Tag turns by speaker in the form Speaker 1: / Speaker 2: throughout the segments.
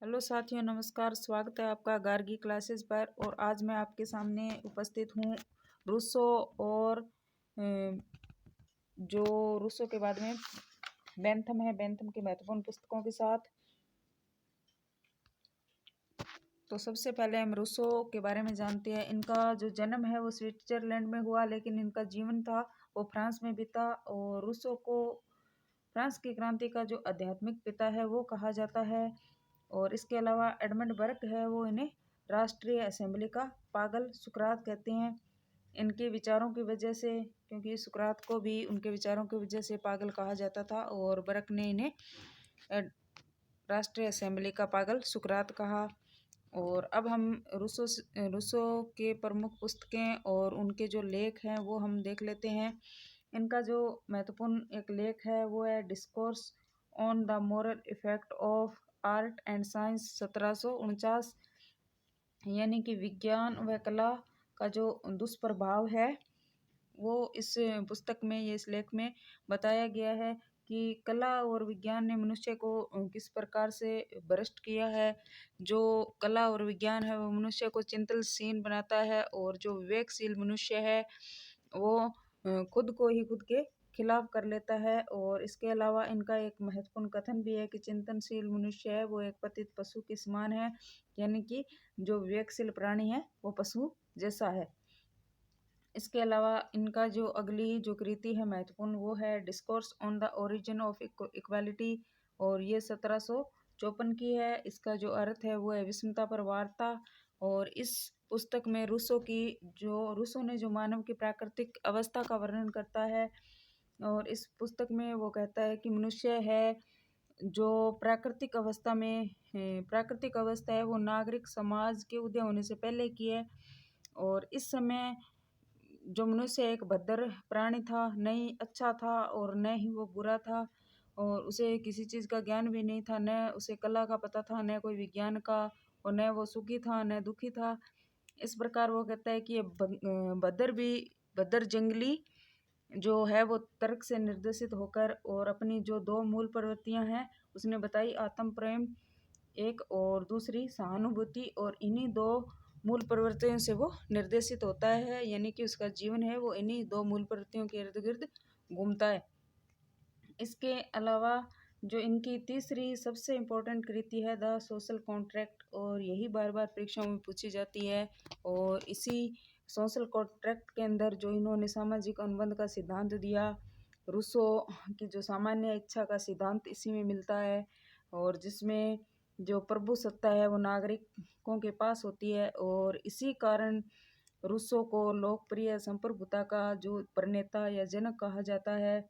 Speaker 1: Hello साथियों, नमस्कार। स्वागत है आपका गार्गी क्लासेस पर। और आज मैं आपके सामने उपस्थित हूँ रूसो और जो रूसो के बाद में बेंथम है, बेंथम की महत्वपूर्ण पुस्तकों के साथ। तो सबसे पहले हम रूसो के बारे में जानते हैं। इनका जो जन्म है वो स्विट्जरलैंड में हुआ, लेकिन इनका जीवन था वो फ्रांस में बीता। और रूसो को फ्रांस की क्रांति का जो आध्यात्मिक पिता है वो कहा जाता है। और इसके अलावा एडमंड बर्क है, वो इन्हें राष्ट्रीय असेंबली का पागल सुकरात कहते हैं, इनके विचारों की वजह से। क्योंकि सुकरात को भी उनके विचारों की वजह से पागल कहा जाता था, और बर्क ने इन्हें राष्ट्रीय असेंबली का पागल सुकरात कहा। और अब हम रूसो के प्रमुख पुस्तकें और उनके जो लेख हैं वो हम देख लेते हैं। इनका जो महत्वपूर्ण एक लेख है वो है discourse on the moral effect of art and science 1749, यानी कि विज्ञान व कला का जो दुष्प्रभाव है वो इस पुस्तक में, ये इस लेख में बताया गया है कि कला और विज्ञान ने मनुष्य को किस प्रकार से भ्रष्ट किया है। जो कला और विज्ञान है वो मनुष्य को चिंतनशील बनाता है, और जो विवेकशील मनुष्य है वो खुद को ही खुद के खिलाफ कर लेता है। और इसके अलावा इनका एक महत्वपूर्ण कथन भी है कि चिंतनशील मनुष्य है वो एक पतित पशु के समान है, यानी कि जो विवेकशील प्राणी है वो पशु जैसा है। इसके अलावा इनका जो अगली जो कृति है महत्वपूर्ण वो है discourse on the origin of equality, और ये 1754 की है। इसका जो अर्थ है वो है विषमता पर वार्ता। और इस पुस्तक में रूसो ने जो मानव की प्राकृतिक अवस्था का वर्णन करता है। और इस पुस्तक में वो कहता है कि मनुष्य है जो प्राकृतिक अवस्था में प्राकृतिक अवस्था है वो नागरिक समाज के उदय होने से पहले की है। और इस समय जो मनुष्य एक भद्र प्राणी था, न ही अच्छा था और न ही वो बुरा था, और उसे किसी चीज़ का ज्ञान भी नहीं था, न उसे कला का पता था, न कोई विज्ञान का, और न वो सुखी था न दुखी था। इस प्रकार वो कहता है कि ये भद्र जंगली जो है वो तर्क से निर्देशित होकर और अपनी जो दो मूल प्रवृत्तियां हैं उसने बताई, आत्म प्रेम एक और दूसरी सहानुभूति, और इन्हीं दो मूल प्रवृत्तियों से वो निर्देशित होता है, यानी कि उसका जीवन है वो इन्हीं दो मूल प्रवृत्तियों के इर्द गिर्द घूमता है। इसके अलावा जो इनकी तीसरी सबसे इम्पोर्टेंट कृति है द सोशल कॉन्ट्रैक्ट, और यही बार बार परीक्षाओं में पूछी जाती है। और इसी सोशल कॉन्ट्रैक्ट के अंदर जो इन्होंने सामाजिक अनुबंध का सिद्धांत दिया, रूसो की जो सामान्य इच्छा का सिद्धांत इसी में मिलता है, और जिसमें जो प्रभु सत्ता है वो नागरिकों के पास होती है। और इसी कारण रूसो को लोकप्रिय संप्रभुता का जो प्रणेता या जनक कहा जाता है,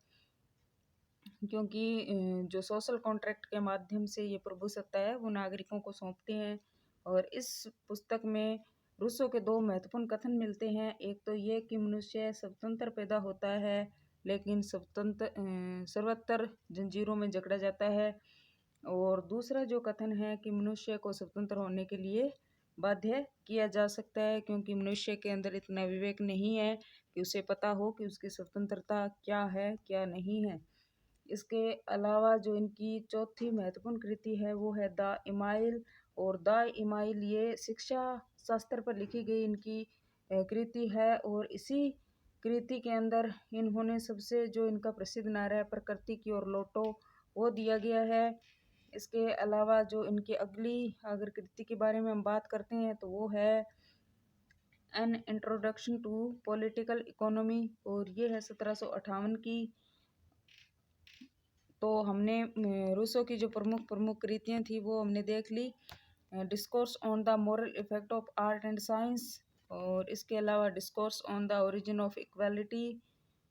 Speaker 1: क्योंकि जो सोशल कॉन्ट्रैक्ट के माध्यम से ये प्रभु सत्ता है वो नागरिकों को सौंपते हैं। और इस पुस्तक में रूसो के दो महत्वपूर्ण कथन मिलते हैं। एक तो ये कि मनुष्य स्वतंत्र पैदा होता है, लेकिन सर्वत्र जंजीरों में जकड़ा जाता है। और दूसरा जो कथन है कि मनुष्य को स्वतंत्र होने के लिए बाध्य किया जा सकता है, क्योंकि मनुष्य के अंदर इतना विवेक नहीं है कि उसे पता हो कि उसकी स्वतंत्रता क्या है क्या नहीं है। इसके अलावा जो इनकी चौथी महत्वपूर्ण कृति है वो है द इमाइल, और द इमाइल ये शिक्षा शास्त्र पर लिखी गई इनकी कृति है। और इसी कृति के अंदर इन्होंने सबसे जो इनका प्रसिद्ध नारा है प्रकृति की ओर लौटो वो दिया गया है। इसके अलावा जो इनकी अगली अगर कृति के बारे में हम बात करते हैं तो वो है an introduction to political economy, और ये है 1758 की। तो हमने रूसो की जो प्रमुख प्रमुख कृतियाँ थी वो हमने देख ली। Discourse on the moral effect of art and science, और इसके अलावा discourse on the origin of equality,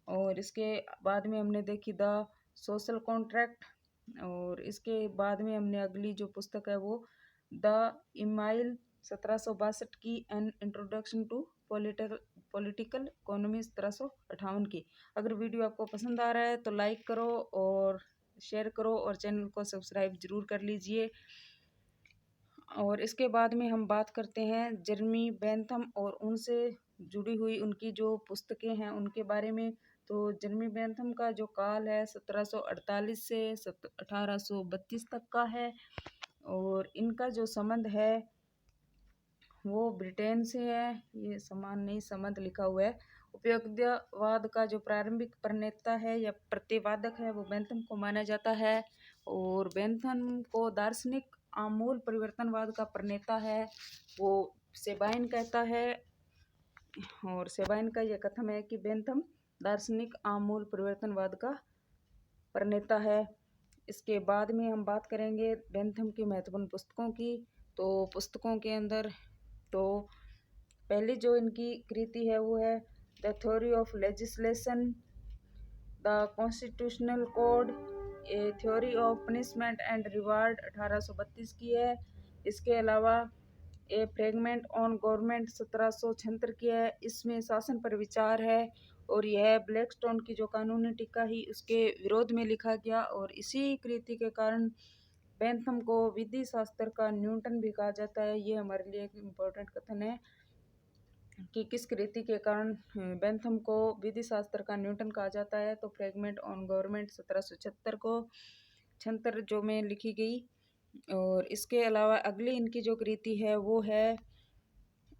Speaker 1: और इसके बाद में हमने देखी द सोशल कॉन्ट्रैक्ट, और इसके बाद में हमने अगली जो पुस्तक है वो द इमाइल 1762 की, an introduction to political economy 1758 की। अगर वीडियो आपको पसंद आ रहा है तो लाइक करो और शेयर करो, और चैनल को सब्सक्राइब जरूर कर लीजिए। और इसके बाद में हम बात करते हैं जेरेमी बेंथम और उनसे जुड़ी हुई उनकी जो पुस्तकें हैं उनके बारे में। तो जेरेमी बेंथम का जो काल है 1748 से 1832 तक का है। और इनका जो संबंध है वो ब्रिटेन से है। ये समान नहीं संबंध लिखा हुआ है। उपयोगितावाद का जो प्रारंभिक प्रणेता है या प्रतिपादक है वो बेंथम को माना जाता है और बेंथम को दार्शनिक आमूल परिवर्तनवाद का प्रणेता है वो सेबाइन कहता है। और सेबाइन का यह कथन है कि बेंथम दार्शनिक आमूल परिवर्तनवाद का प्रणेता है। इसके बाद में हम बात करेंगे बेंथम की महत्वपूर्ण पुस्तकों की। तो पुस्तकों के अंदर तो पहली जो इनकी कृति है वो है the theory of legislation, the constitutional code, A theory of punishment and reward 1832 की है। इसके अलावा ए फ्रेगमेंट ऑन गवर्नमेंट 1776 की है। इसमें शासन पर विचार है और यह ब्लैकस्टोन की जो कानूनी टीका ही उसके विरोध में लिखा गया और इसी कृति के कारण बेंथम को विधि शास्त्र का न्यूटन भी कहा जाता है। ये हमारे लिए एक इम्पोर्टेंट कथन है कि किस कृति के कारण बेंथम को विधि शास्त्र का न्यूटन कहा जाता है। तो फ्रेगमेंट ऑन गवर्नमेंट 1776 को 76 जो में लिखी गई। और इसके अलावा अगली इनकी जो कृति है वो है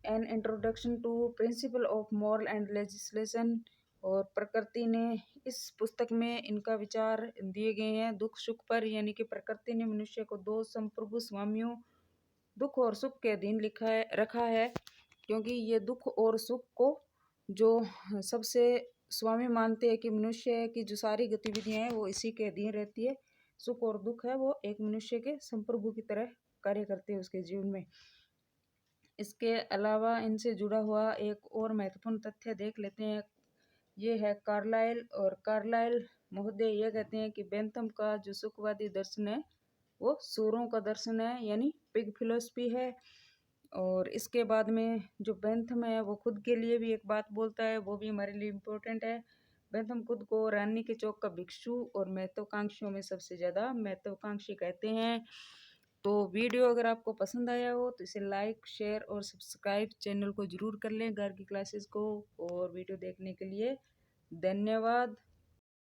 Speaker 1: an introduction to principle of moral and legislation. और प्रकृति ने इस पुस्तक में इनका विचार दिए गए हैं दुख सुख पर, यानी कि प्रकृति ने मनुष्य को दो संप्रभु स्वामियों दुख और सुख के अधीन रखा है क्योंकि ये दुख और सुख को जो सबसे स्वामी मानते हैं कि मनुष्य की जो सारी गतिविधियां हैं वो इसी के अधीन रहती है। सुख और दुख है वो एक मनुष्य के संप्रभु की तरह कार्य करते हैं उसके जीवन में। इसके अलावा इनसे जुड़ा हुआ एक और महत्वपूर्ण तथ्य देख लेते हैं। ये है कार्लाइल। और कार्लाइल महोदय ये कहते हैं कि बेंथम का जो सुखवादी दर्शन है वो सूरों का दर्शन है, यानी पिग फिलोसफी है। और इसके बाद में जो बेंथम है वो खुद के लिए भी एक बात बोलता है, वो भी हमारे लिए इम्पोर्टेंट है। बेंथम खुद को रानी के चौक का भिक्षु और महत्वाकांक्षियों में सबसे ज़्यादा महत्वाकांक्षी कहते हैं। तो वीडियो अगर आपको पसंद आया हो तो इसे लाइक शेयर और सब्सक्राइब चैनल को ज़रूर कर लें गार्गी क्लासेस को। और वीडियो देखने के लिए धन्यवाद।